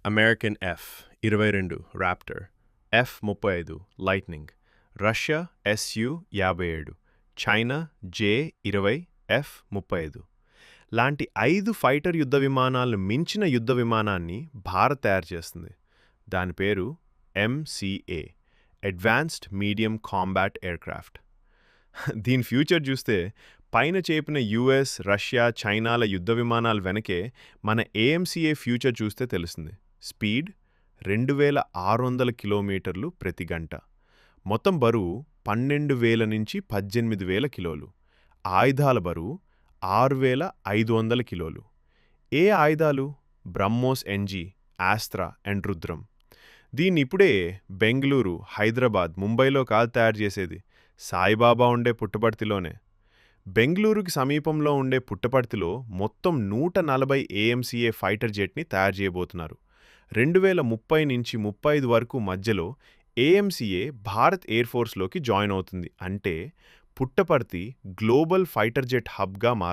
American F-22 Raptor, F-35 lightning, Russia Su-57, China J-20 F-35 లాంటి 5 fighter యుద్ధ విమానాలను మించిన యుద్ధ విమానాన్ని భారత్ తయారు చేస్తుంది. దాని పేరు MCA advanced medium combat aircraft. దీని ఫ్యూచర్ చూస్తే పైన చెప్పిన యుఎస్, రష్యా, చైనాల యుద్ధ విమానాల వెనకే మన AMCA ఫ్యూచర్ చూస్తే తెలుస్తుంది. స్పీడ్ 2600 కిలోమీటర్లు ప్రతి గంట, మొత్తం బరువు 12,000 నుంచి 18,000 కిలోలు, ఆయుధాల బరువు 6,500 కిలోలు. ఏ ఆయుధాలు? BrahMos NG, Astra and Rudram. దీన్ని ఇప్పుడే బెంగళూరు, హైదరాబాద్, ముంబైలో కాదు తయారు చేసేది, సాయిబాబా ఉండే పుట్టపర్తిలోనే. బెంగళూరుకి సమీపంలో ఉండే పుట్టపర్తిలో మొత్తం 140 AMCA ఫైటర్ జెట్ని తయారు చేయబోతున్నారు. 2030 నుంచి 35 వరకు మధ్యలో AMCA భారత్ ఎయిర్ ఫోర్స్లోకి జాయిన్ అవుతుంది. అంటే పుట్టపర్తి గ్లోబల్ ఫైటర్ జెట్ హబ్గా మారుతుంది.